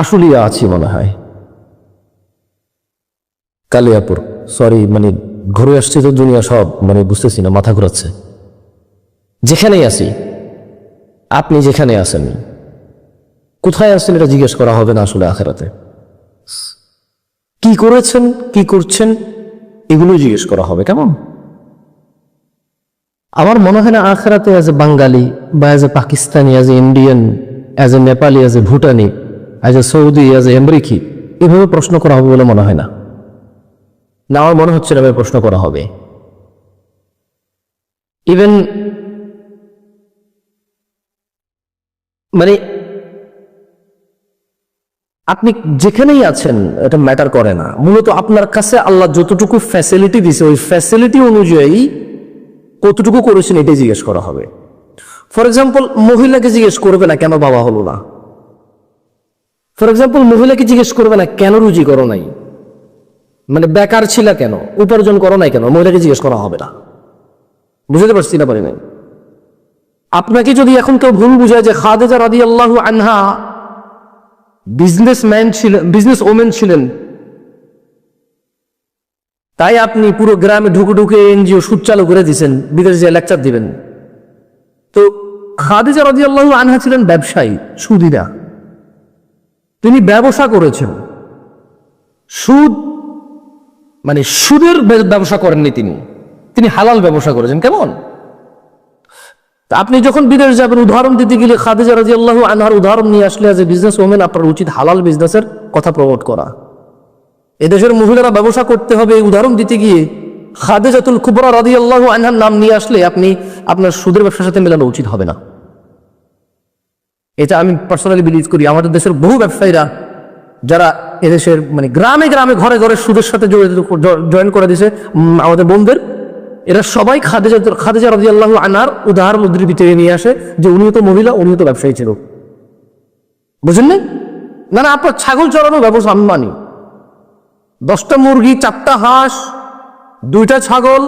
আশুলিয়া আছি মনে হয়, কালিয়াপুর, সরি, মানে ঘুরে আসছি তো দুনিয়া সব, মানে বুঝতেছি না, মাথা ঘুরাচ্ছে। যেখানেই আছি, আপনি যেখানে আছেন, কোথায় আছেন এটা জিজ্ঞেস করা হবে না আসলে আখেরাতে। কি করেছেন, কি করছেন, এগুলো জিজ্ঞেস করা হবে, কেমন? আমার মনে হয় না আখেরাতে অ্যাজ এ বাঙালি বা as a Pakistani, as a Indian, as a Nepali, as a Bhutani, as a Saudi, as a আমেরিকি, এভাবে প্রশ্ন করা হবে বলে মনে হয় না। না, আমার মনে হচ্ছে না এভাবে প্রশ্ন করা হবে। ইভেন মানে আপনি যেখানেই আছেন এটা ম্যাটার করে না, মূলত আপনার কাছে আল্লাহ যতটুকু ফ্যাসিলিটি দিছে ওই ফ্যাসিলিটি অনুযায়ী কতটুকু করেছেন এটাই জিজ্ঞেস করা হবে। ফর এক্সাম্পল, মহিলাকে জিজ্ঞেস করবে না কেন বাবা হলো না। ফর এক্সাম্পল, মহিলাকে জিজ্ঞেস করবে না কেন রুজি করো নাই, মানে বেকার ছিল কেন, উপার্জন করো নাই কেন, মহিলাকে জিজ্ঞেস করা হবে না। বুঝতে পারছি না, পারি নাই। আপনাকে যদি এখন কেউ ভুল বুঝায় যে খাদিজা রাদিয়াল্লাহু আনহা বিজনেসম্যান ছিলেন, বিজনেস ওমেন ছিলেন, তাই আপনি পুরো গ্রামে ঢুকে ঢুকে এনজিও সুদ চালু করে দিয়েছেন, বিদেশে যে লেকচার দিবেন, তো খাদিজা রাদিয়াল্লাহু আনহা ছিলেন ব্যবসায়ী, সুদী না। তিনি ব্যবসা করেছেন, সুদ মানে সুদের ব্যবসা করেননি, তিনি হালাল ব্যবসা করেছেন। কেমন? আপনি যখন বিদেশ যাবেন, উদাহরণ দিতে গেলে খাদিজা রাদিয়াল্লাহু আনহার উদাহরণ নিয়ে আসলে এজ এ বিজনেস ওমেন আপনার উচিত হালাল বিজনেসের কথা প্রমোট করা। এদেশের মহিলারা ব্যবসা করতে হবে এই উদাহরণ দিতে গিয়ে খাদিজাতুল কুবরা রাদিয়াল্লাহু আনহার নাম নিয়ে আসলে আপনি আপনার সুদের ব্যবসার সাথে মেলানো উচিত হবে না। এটা আমি পার্সোনালি বিলিভ করি। আমাদের দেশের বহু ব্যবসায়ীরা যারা এদেশের মানে গ্রামে গ্রামে ঘরে ঘরে সুদের সাথে জয়েন করে দিয়েছে আমাদের বোনদের, এরা সবাই খাদিজা রাদিয়াল্লাহু আনহার উদাহরণ উদ্ধৃতি নিয়ে আসে যে উনিও তো মহিলা, উনিও তো ব্যবসায়ী ছিল। বুঝেন না? না না, আপনার ছাগল চড়ানো ব্যবসা আমি মানি। 10টা মুরগি, 4টা হাঁস, 2টা ছাগল,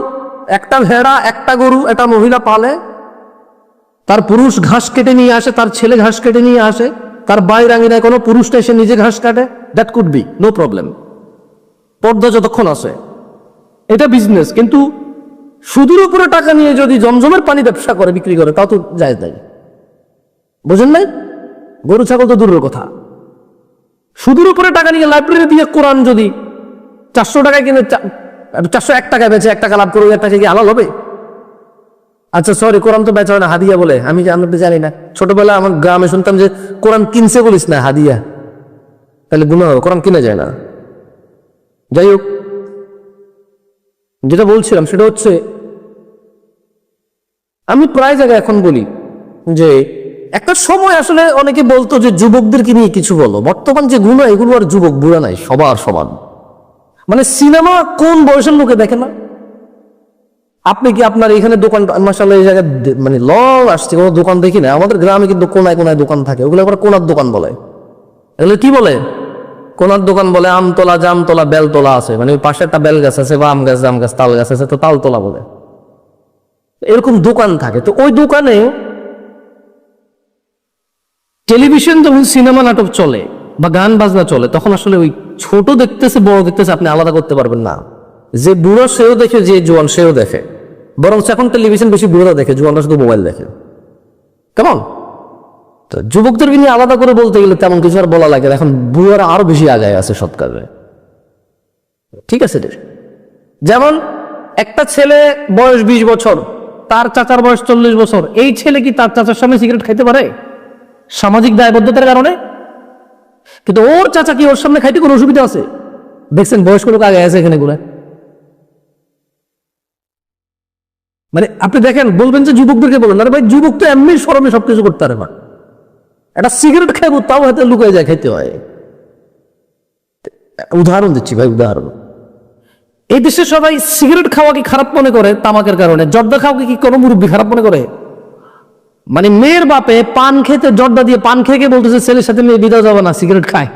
1টা ভেড়া, 1টা গরু, এটা মহিলা পালে, তার পুরুষ ঘাস কেটে নিয়ে আসে, তার ছেলে ঘাস কেটে নিয়ে আসে, তার বাইরে আঙিনায় কোনো পুরুষটা এসে নিজে ঘাস কাটে, that could be no problem, পর্দা যতক্ষণ আছে, এটা বিজনেস। কিন্তু সুদের উপরে টাকা নিয়ে যদি জমজমের পানি ব্যবসা করে বিক্রি করে তাও তো জায়েজ নাই। বুঝেন নাই? গরু ছাগল তো দূরের কথা, সুদের উপরে টাকা নিয়ে লাইব্রেরি দিয়ে কোরআন যদি 400 টাকায় কিনে 401 টাকায় বেচে 1 টাকা লাভ করে, 1 টাকা কি হালাল হবে? আচ্ছা সরি, কোরআন তো বেচা হয় না, হাদিয়া বলে। আমি জানি না, ছোটবেলা আমার গ্রামে শুনতাম যে কোরআন কিনছে বলিস না, হাদিয়া, তাহলে গুনাহ হবে, কোরআন কিনা যায় না। যাই হোক, যেটা বলছিলাম সেটা হচ্ছে, আমি প্রায় জায়গায় এখন বলি যে একটা সময় আসলে অনেকে বলতো যে যুবকদেরকে নিয়ে কিছু বলো। বর্তমান যে গুণা, এগুলো আর যুবক বুড়া নাই, সবার সমান। মানে সিনেমা কোন বয়সের লোকে দেখে না? আপনি কি আপনার এখানে দোকান, মাশাআল্লাহ এই জায়গায় মানে লং আসছে, কোনো দোকান দেখি না। আমাদের গ্রামে কিন্তু কোনায় কোনায় দোকান থাকে, ওগুলো আবার কোনার দোকান বলে। এগুলো কি বলে? কোনার দোকান বলে। আমতলা, জামতলা, বেলতলা আছে, মানে ওই পাশে একটা বেল গাছ আছে বা আম গাছ, জাম গাছ, তাল গাছ আছে, তো তালতলা বলে। এরকম দোকান থাকে। তো ওই দোকানে টেলিভিশন যখন সিনেমা নাটক চলে বা গান বাজনা চলে, তখন আসলে ওই ছোট দেখতেছে বড় দেখতেছে আপনি আলাদা করতে পারবেন না। যে বুড়ো সেও দেখে, যে জোয়ান সেও দেখে। বরং এখন টেলিভিশন বেশি বুড়োরা দেখে, জোয়ানরা শুধু মোবাইল দেখে। কেমন? তো যুবকদেরকে নিয়ে আলাদা করে বলতে গেলে তেমন কিছু আর বলা লাগে না, এখন বুড়োরা আরো বেশি আগায় আছে সৎ কাজে। ঠিক আছে, যেমন একটা ছেলে বয়স 20 বছর, তার চাচার বয়স 40 বছর, এই ছেলে কি তার চাচার সামনে সিগারেট খাইতে পারে? সামাজিক দায়বদ্ধতার কারণে। কিন্তু ওর চাচা কি ওর সামনে খাইতে কোনো অসুবিধা আছে? দেখছেন বয়স্ক লোক আগে আছে এখানে গুলা। মানে আপনি দেখেন, বলবেন যে যুবকদেরকে বলেন, আরে ভাই যুবক তো এমনি শরমে সবকিছু করতে পারে না। একটা সিগারেট খাইবো তাও হাতে লুকায় যায়, খাইতে হয়। উদাহরণ দিচ্ছি ভাই, উদাহরণ। এই দেশে সবাই সিগারেট খাওয়া কি খারাপ মনে করে তামাকের কারণে? জর্দা খাওয়া কি কোনো মুরব্বী খারাপ মনে করে? মানে মেয়ের বাপে পান খেতে, জর্দা দিয়ে পান খেয়ে বলতেছে ছেলের সাথে মেয়ে বিদায় যাবে না, সিগারেট খায়।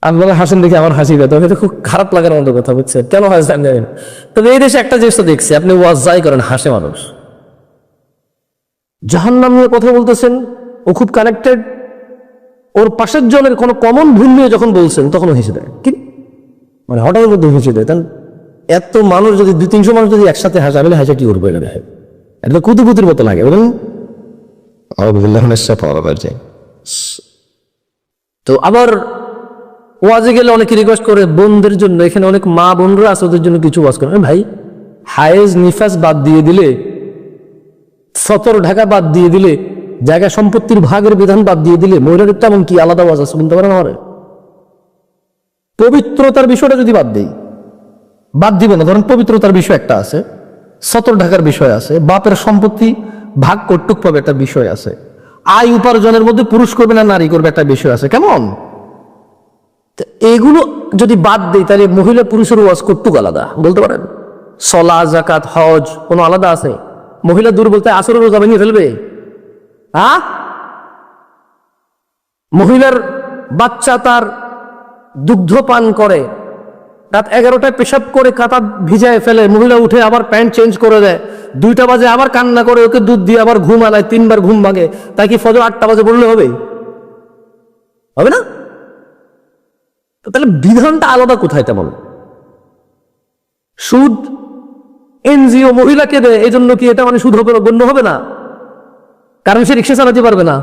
আপনারা হাসেন দেখে আমার হাসি পেত, এটা খুব খারাপ লাগার মতো কথা, বুঝছেন? কেন হাসেন জানেন? তবে এই দেশে একটা জিনিস তো দেখছি, আপনি ওয়াজ যাই করেন হাসে মানুষ। জাহান্নাম নিয়ে কথা বলতেছেন, ও খুব কানেক্টেড, ওর পাশের জনের কোনো কমন ভুল নিয়ে যখন বলছেন তখন ও হেসে দেয়। কি মানে হঠাৎ মধ্যে হেসে দেয়। এত মানুষ যদি 200-300 মানুষ যদি একসাথে হাসে, আমি হাসা কি করবো? এটা তো কুতুপুতির মতো লাগে, বলেন। তো আবার ওয়াজে গেলে অনেকে রিকোয়েস্ট করে বোনদের জন্য, এখানে অনেক মা বোনরা আছে, ওদের জন্য কিছু ওয়াজ করে। ভাই, হায়েজ নিফাস বাদ দিয়ে দিলে, সতর ঢাকা বাদ দিয়ে দিলে, জায়গা সম্পত্তির ভাগের বিধান বাদ দিয়ে দিলে, মহিলাদের তেমন কি আলাদা ওয়াজ আছে বলতে পারেন? আমার পবিত্রতার বিষয়টা যদি বাদ দিবে না, ধরেন পবিত্রতার বিষয় একটা আছে, সতর ঢাকার বিষয় আছে, বাপের সম্পত্তি ভাগ কর্তুক পাবে একটা বিষয় আছে, আয় উপার্জনের মধ্যে পুরুষ করবে না নারী করবে একটা বিষয় আছে, কেমন? এগুলো যদি বাদ দেই তাহলে মহিলা পুরুষের ওয়াজ কর্তুক আলাদা বলতে পারেন? সলা, জাকাত, হজ কোনো আলাদা আছে? মহিলা দূর বলতে আসরের রোজা ভেঙে ফেলবে? মহিলার বাচ্চা তার দুগ্ধ পান করে, রাত 11টায় পেশাব করে কাঁথা ভিজায় ফেলে, মহিলা উঠে আবার প্যান্ট চেঞ্জ করে দেয়, 2টা বাজে আবার কান্না করে ওকে দুধ দিয়ে আবার ঘুম আনায়, 3বার ঘুম ভাঙে, তাই কি ফজর 8টা বাজে বললে হবে? হবে না। তাহলে বিধানটা আলাদা কোথায়? তেমন সুদ এনজিও মহিলাকে দেয়, এই জন্য কি এটা মানে সুদ হবে, গণ্য হবে না? কারণ সে রিক্সা চালাতে পারবে না,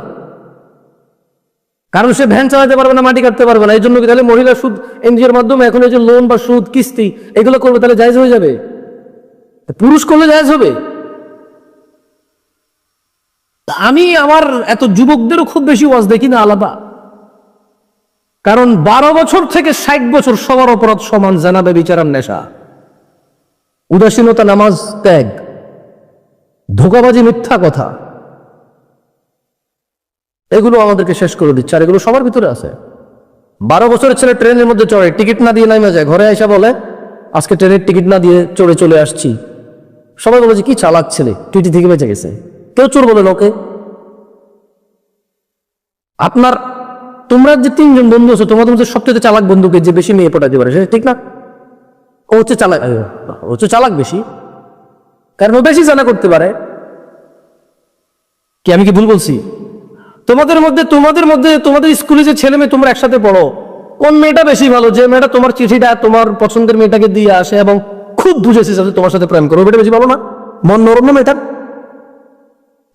কারণ সে ভ্যান চালাতে পারবে না, মাটি কাটতে পারবে না, এই জন্য কি তাহলে মহিলা সুদ এনজিওর মাধ্যমে এখন এই যে লোন বা সুদ কিস্তি এগুলো করবে, তাহলে জায়েজ হয়ে যাবে? পুরুষ করলে জায়েজ হবে? আমি আমার এত যুবকদেরও খুব বেশি ওয়াজ দেখি না আলাদা, কারণ 12 বছর থেকে 60 বছর সবার অপরাধ সমান, জানা ব্যভিচার আর নেশা, উদাসীনতা, নামাজ ত্যাগ, ধোঁকাবাজি, মিথ্যা কথা, এগুলো আমাদেরকে শেষ করে দিচ্ছে। আর এগুলো সবার ভিতরে আছে। 12 বছরের ছেলে ট্রেনের মধ্যে চড়ে, টিকিট না দিয়ে নামে যায়, ঘরে এসে বলে আজকে ট্রেনের টিকিট না দিয়ে চড়ে চলে আসছি। সবাই বলে যে কি চালাক ছেলে, টিটি থেকে বেঁচে গেছে। কেউ চোর বলে লোকে? তোমরা যে 3 জন বন্ধু আছো, তোমাদের মধ্যে সবচেয়ে চালাক বন্ধুকে যে বেশি মেয়ে পটাতে পারে, ঠিক না? ও হচ্ছে চালাক বেশি, কারণ ও বেশি জানা করতে পারে। কি আমি কি ভুল বলছি? তোমাদের মধ্যে স্কুলে যে ছেলে মেয়ে তোমরা একসাথে পড়ো, কোন মেয়েটা বেশি ভালো? যে মেয়েটা তোমার চিঠিটা তোমার পছন্দের মেয়েটাকে দিয়ে আসে এবং খুব বুঝেছে তোমার সাথে প্রেম করো, মেয়েটা বেশি ভালো না? মন নরম না মেয়েটা?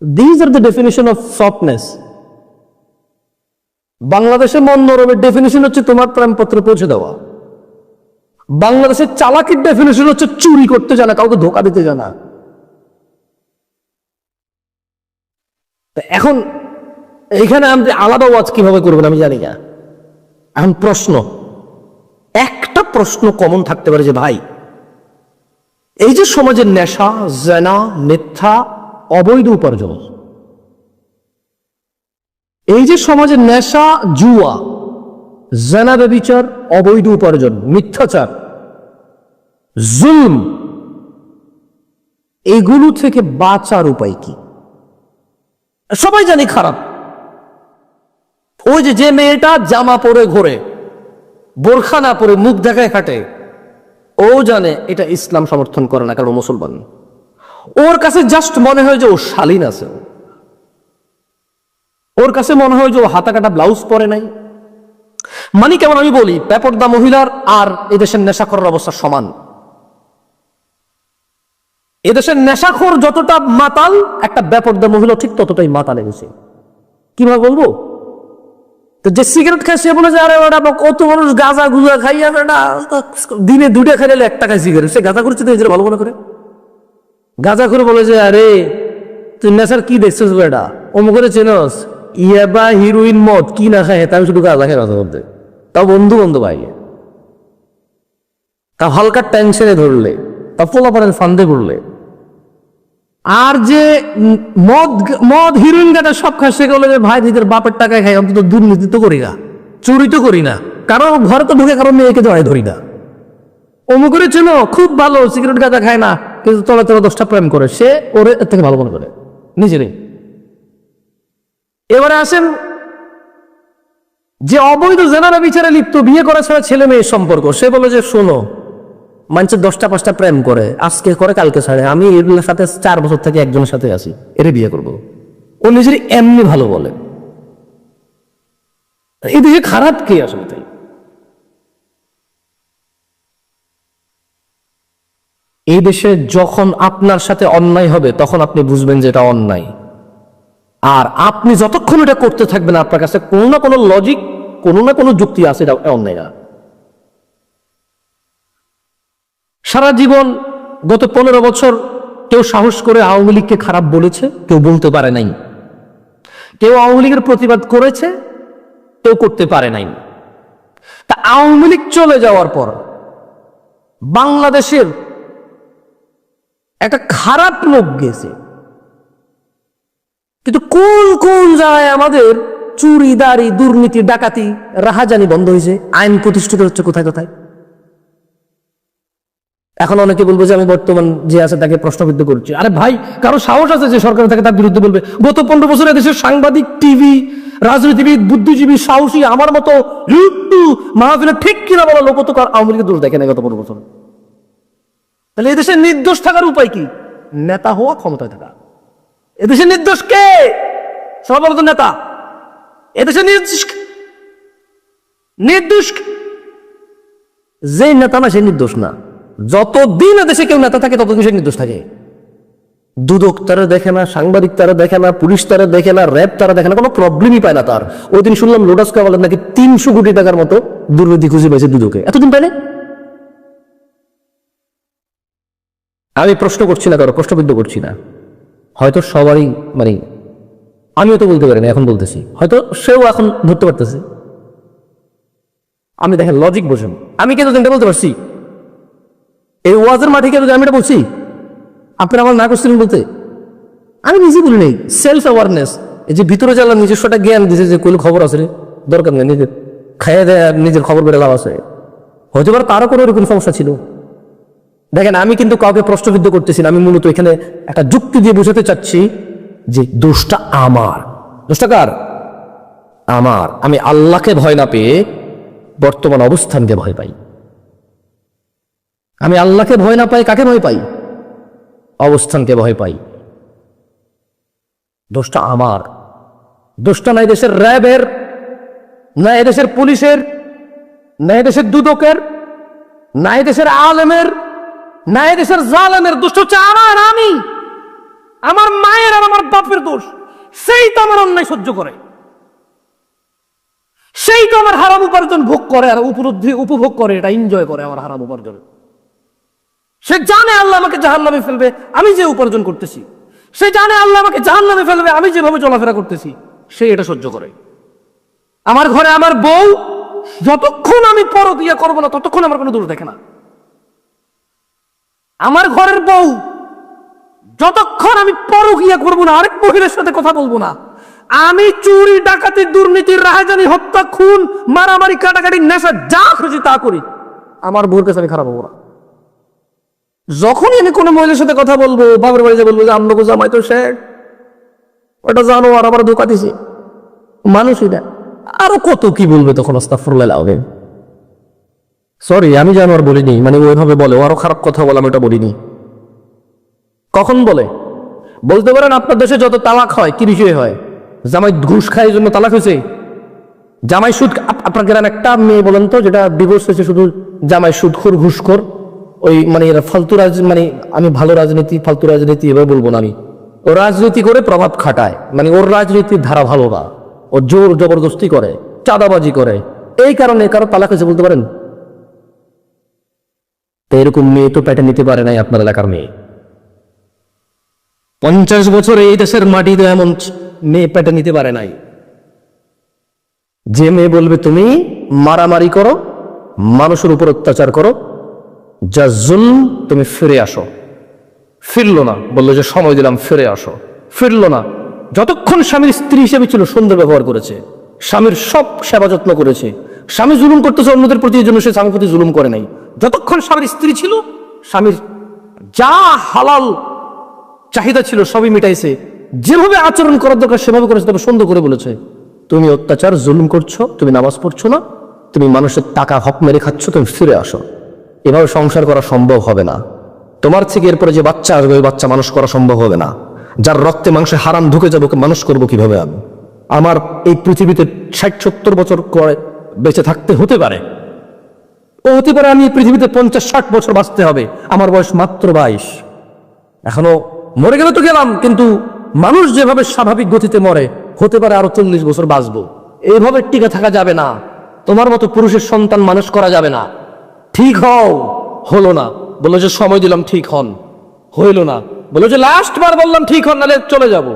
This are the definition of softness. বাংলাদেশে মন নরমের ডেফিনিশন হচ্ছে তোমার প্রেমপত্র পৌঁছে দেওয়া। বাংলাদেশের চালাকির ডেফিনিশন হচ্ছে চুরি করতে জানা, কাউকে ধোকা দিতে জানা। এখন এইখানে আমি আলাদা ওয়াজ কিভাবে করবেন আমি জানি না। এখন একটা প্রশ্ন কমন থাকতে পারে যে ভাই, এই যে সমাজের নেশা, জেনা, মিথ্যা, অবৈধ উপার্জন, এই যে সমাজের নেশা, জুয়া, জেনা, ব্যভিচার, অবৈধ উপার্জন, মিথ্যাচার, জুলম, এগুলো থেকে বাঁচার উপায় কি? সবাই জানি খারাপ। ওই যে মেয়েটা জামা পরে ঘোরে, বোরখা না পরে মুখ দেখায় হাঁটে, ও জানে এটা ইসলাম সমর্থন করে না, কারণ মুসলমান। ওর কাছে জাস্ট মনে হয় যে ও শালীন আছে, ওর কাছে মনে হয় যে ও হাতা কাটা ব্লাউজ পরে নাই। মানে কেমন আমি বলি, বেপরদা মহিলার আর এদেশের নেশাখোরের অবস্থা সমান। এদেশের নেশাখোর যতটা মাতাল, একটা বেপরদা মহিলা ঠিক ততটাই মাতাল এনেছে। কিভাবে বলবো? তো যে সিগারেট খায় সে বলে যে আরে ওটা কত মানুষ গাঁজা গুজা খাইয়া, দিনে 2টা খাইলে 1 টাকায় সিগারেট, সে গাঁজা করছে তো নিজের ভালো মনে করে। গাঁজা করে বলে যে আরে তুই নেশার কি দেখছিস বেটা, অমুক করে চেনস, ইয়াবা, হিরোইন, মদ কি না খায়, তাই শুধু গাঁজা খাই মাঝে মধ্যে, তাও বন্ধু ভাই, তা হালকা টেনশনে ধরলে, তা পোলাপানের ফান্দে পড়লে। আর যে মদ হিরোইন গাটা সব খায়, সে বলে যে ভাই নিজের বাপের টাকায় খাই, অন্তত দুর্নীতি তো করি না, চুরি তো করি না, কারণ ঘরে তো ঢুকে কারো মেয়েকে জড়াই ধরি না। অমুক করে ছিল খুব ভালো, সিগারেট গাঁজা খায় না, কিন্তু তলা 10টা প্রেম করে, সে ওর এর থেকে ভালো মনে করে নিজেরই। এবারে আসেন যে অবৈধ জেনারা বিচারে লিপ্ত, বিয়ে করা ছাড়া ছেলে মেয়ের সম্পর্ক, সে বলে যে শোনো, মানুষের 10টা-5টা প্রেম করে, আজকে করে কালকে ছাড়ে, আমি এর সাথে 4 বছর থেকে একজনের সাথে আছি, এর বিয়ে করবো। ও নিজের এমনি ভালো বলে। এই দেশে খারাপ কে আসলে? তাই এই দেশে যখন আপনার সাথে অন্যায় হবে তখন আপনি বুঝবেন যে এটা অন্যায়, আর আপনি যতক্ষণ এটা করতে থাকবেন আপনার কাছে কোনো না কোনো লজিক, কোনো না কোনো যুক্তি আছে এটা অন্যায় না। সারা জীবন গত 15 বছর কেউ সাহস করে আওয়ামী লীগকে খারাপ বলেছে? কেউ বলতে পারে নাই। কেউ আওয়ামী লীগের প্রতিবাদ করেছে? কেউ করতে পারে নাই। তা আওয়ামী লীগ চলে যাওয়ার পর বাংলাদেশের একটা খারাপ লোক গেছে, কিন্তু কোন কোন জায়গায় আমাদের চুরি, দাড়ি, দুর্নীতি, ডাকাতি, রাহাজানি বন্ধ হয়েছে, আইন প্রতিষ্ঠিত হচ্ছে কোথায় কোথায়। এখন অনেকে বলবো যে আমি বর্তমান যে আছে তাকে প্রশ্নবিদ্ধ করছি। আরে ভাই, কারো সাহস আছে যে সরকার থেকে তার বিরুদ্ধে বলবে? গত 15 বছরে দেশের সাংবাদিক, টিভি, রাজনীতিবিদ, বুদ্ধিজীবী, সাহসী, আমার মতো মাহফিলে ঠিক কিনা বলা লোক তো আওয়ামী লীগের দোষ দেখে না গত 15 বছর। তাহলে এদেশে নির্দোষ থাকার উপায় কি? নেতা হওয়া, ক্ষমতায় থাকা। এদেশে নির্দোষ কে? সবার তো নেতা। এদেশে নির্দোষ যে নেতা না, সে নির্দোষ না। যতদিন এদেশে কেউ নেতা থাকে ততদিন সে নির্দোষ থাকে। দুদক তারা দেখে না, সাংবাদিক তারা দেখে না, পুলিশ তারা দেখে না, র্যাব তারা দেখে না, কোনো প্রবলেমই পায় না তার। ওই দিন শুনলাম লোটাস কাওয়ালের নাকি 300 কোটি টাকার মতো দুর্নীতি খুঁজে পাইছে দুদকে, এতদিন পাইলে। আমি প্রশ্ন করছি না, কারো প্রশ্নবিদ্ধ করছি না। হয়তো সবারই মানে, আমিও তো বলতে পারি না, এখন বলতেছি, হয়তো সেও এখন ধরতে পারতেছে। আমি দেখেন লজিক বোঝেন, আমি কেন এটা বলতে পারছি? এই ওয়াজের মাঠে কেন আমি এটা বলছি? আপনারা আমার না করছিলেন বলতে? আমি নিজে বলি নেই। সেলফ অ্যাওয়ারনেস, এই যে ভিতরে জ্বালা নিজস্ব একটা জ্ঞান দিছে যে কোন খবর আছে রে, দরকার নেই, নিজের খাইয়ে দেয় আর নিজের খবর বেড়ে লাভ আছে। হয়তো পারে তারও কোনো এরকম সমস্যা ছিল। দেখেন, আমি কিন্তু কাউকে প্রশ্নবিদ্ধ করতেছি না, আমি মূলত এখানে একটা যুক্তি দিয়ে বোঝাতে চাচ্ছি যে দোষটা আমার। দোষটা কার? আমার। আমি আল্লাহকে ভয় না পেয়ে বর্তমান অবস্থানকে ভয় পাই। আমি আল্লাহকে ভয় না পাই, কাকে ভয় পাই? অবস্থানকে ভয় পাই। দোষটা আমার। দোষটা নাই দেশের র্যাবের, না এদেশের পুলিশের, না এদেশের দুদকের, না এদেশের আলেমের, না এদেশের জালেমের। দোষটা হচ্ছে আমার। আমি, আমার মায়ের আর আমার বাপের দোষ। সেই তো আমার অন্যায় সহ্য করে, সেই তো আমার হারাম উপার্জন ভোগ করে আর উপভোগ করে, এটা এনজয় করে আমার হারাম উপার্জন। সে জানে আল্লাহ আমাকে জাহান্নামে ফেলবে আমি যে উপার্জন করতেছি, সে জানে আল্লাহ আমাকে জাহান্নামে ফেলবে আমি যেভাবে চলাফেরা করতেছি, সে এটা সহ্য করে। আমার ঘরে আমার বউ, যতক্ষণ আমি পরকিয়া করবো না ততক্ষণ আমার কোনো দোষ দেখে না। আমার ঘরের বউ, যতক্ষণ আমি পরকিয়া করবো না, আরেক মহিলার সাথে কথা বলবো না, আমি চুরি, ডাকাতি, দুর্নীতি, রাহাজানি, হত্যা, খুন, মারামারি, কাটাকাটি, নেশা, যা খুশি তা করি, আমার বউর কাছে আমি খারাপ হবো না। যখনই আমি কোনো মহিলার সাথে কথা বলবো, বাবার বাড়িতে বলবো যে আমরা জামাই তো সে ওটা জানো আর আবার ধোকা দিছি, মানুষই না, আরো কত কি বলবে তখন। আস্তাগফিরুল্লাহ হবে, সরি আমি জানো আর বলিনি, মানে ওইভাবে বলে, ও আরো খারাপ কথা বলে, আমি ওটা বলিনি। কখন বলে? বলতে পারেন আপনার দেশে যত তালাক হয় কি বিষয় হয়? জামাই ঘুষ খায় এই জন্য তালাক হয়েছে? জামাই সুদ, আপনার গ্রামে একটা মেয়ে বলেন তো যেটা ডিভোর্স হয়েছে শুধু জামাই সুদখোর, ঘুষখোর, ওই মানে এরা ফালতু মানে আমি ভালো রাজনীতি, ফালতু রাজনীতি এবার বলবো না আমি, ও রাজনীতি করে প্রভাব খাটায়, মানে ওর রাজনীতির ধারা ভালো না, ও জোর জবরদস্তি করে, চাঁদাবাজি করে, এই কারণে কারো তালাক হয়েছে বলতে পারেন? তো এরকম মেয়ে তো পেটে নিতে পারে নাই আপনার এলাকার মেয়ে। 50 বছরে এই দেশের মাটিতে এমন মেয়ে পেটে নিতে পারে নাই যে মেয়ে বলবে তুমি মারামারি করো, মানুষের উপর অত্যাচার করো, যা জুলম, তুমি ফিরে আসো। ফিরলো না, বললো যে সময় দিলাম, ফিরে আসো। ফিরলো না। যতক্ষণ স্বামীর স্ত্রী হিসেবে ছিল সুন্দর ব্যবহার করেছে, স্বামীর সব সেবা যত্ন করেছে। স্বামী জুলুম করতেছে অন্যদের প্রতি, এই জন্য সে স্বামীর প্রতি জুলুম করে নাই। যতক্ষণ স্বামীর স্ত্রী ছিল, স্বামীর যা হালাল চাহিদা ছিল সবই মিটাইছে, যেভাবে আচরণ করার দরকার সেভাবে করেছে। তবে সুন্দর করে বলেছে, তুমি অত্যাচার জুলুম করছো, তুমি নামাজ পড়ছো না, তুমি মানুষের টাকা হক মেরে খাচ্ছ, তুমি ফিরে আসো। এভাবে সংসার করা সম্ভব হবে না। তোমার থেকে এরপরে যে বাচ্চা আসবে ওই বাচ্চা মানুষ করা সম্ভব হবে না। যার রক্তে মাংসে হারাম ঢুকে যাবো, মানুষ করবো কিভাবে আমি? আমার এই পৃথিবীতে 60-70 বছর করে বেঁচে থাকতে হতে পারে, ও হতে পারে আমি এই পৃথিবীতে 50-60 বছর বাঁচতে হবে, আমার বয়স মাত্র 22। এখনো মরে গেলে তো গেলাম, কিন্তু মানুষ যেভাবে স্বাভাবিক গতিতে মরে, হতে পারে আরো 40 বছর বাঁচবো। এইভাবে টিকে থাকা যাবে না। তোমার মতো পুরুষের সন্তান মানুষ করা যাবে না। ঠিক হও, হলো না, বললো যে সময় দিলাম ঠিক হন, হইল না, বললো যে লাস্ট বার বললাম ঠিক হন, নাহলে চলে যাব।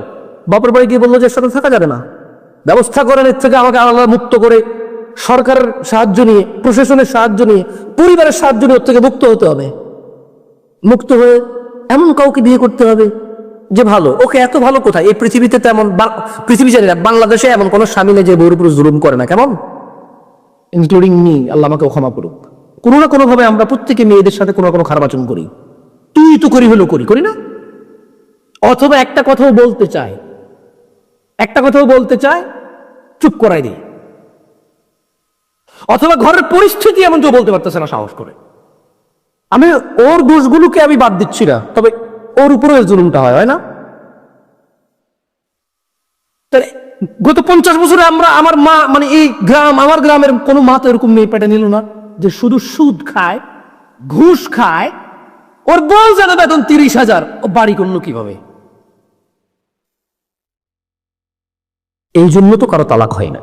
বাপের বাড়ি গিয়ে বললো যে সাথে থাকা যাবে না, ব্যবস্থা করেন এর থেকে আমাকে আলাদা মুক্ত করে, সরকারের সাহায্য নিয়ে, প্রশাসনের সাহায্য নিয়ে, পরিবারের সাহায্য নিয়ে ওর থেকে মুক্ত হতে হবে। মুক্ত হয়ে এমন কাউকে বিয়ে করতে হবে যে ভালো। ওকে এত ভালো কোথায়? এই পৃথিবীতে তেমন, পৃথিবী জানি না, বাংলাদেশে এমন কোন স্বামী নেই যে বউর উপর জুলুম করে না, কেমন, ইনক্লুডিং মি, আল্লাহ আমাকে ক্ষমা করুক। কোনো না কোনো ভাবে আমরা প্রত্যেকে মেয়েদের সাথে কোনো না কোনো খারাপ আচরণ করি। তুই তো করি হলো করি না? অথবা একটা কথাও বলতে চায়, চুপ করাই দিই। অথবা ঘরের পরিস্থিতি এমন যে বলতে পারতেছে না সাহস করে। আমি ওর দোষগুলোকে আমি বাদ দিচ্ছি না, তবে ওর উপরে জুলুমটা হয় না? গত 50 বছরে আমার মা, মানে এই গ্রাম, আমার গ্রামের কোনো মা তো এরকম মেয়ে পেটে নিল না যে শুধু সুদ খায়, ঘুষ খায়, ওর বউ যেন বেতন 30,000, ও বাড়ি করলো কিভাবে? এই জন্য তো কারো তালাক হয় না।